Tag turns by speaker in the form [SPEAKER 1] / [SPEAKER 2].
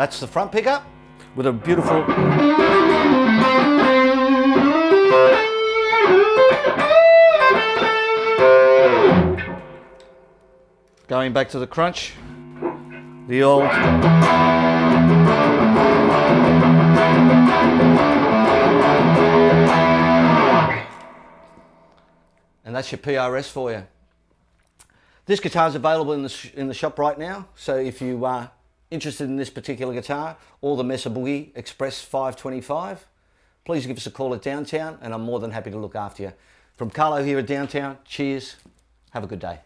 [SPEAKER 1] That's the front pickup with a beautiful... Going back to the crunch, the old... And that's your P.R.S. for you. This guitar is available in the shop right now, so if you are interested in this particular guitar or the Mesa Boogie Express 525, please give us a call at Downtown and I'm more than happy to look after you. From Carlo here at Downtown, cheers, have a good day.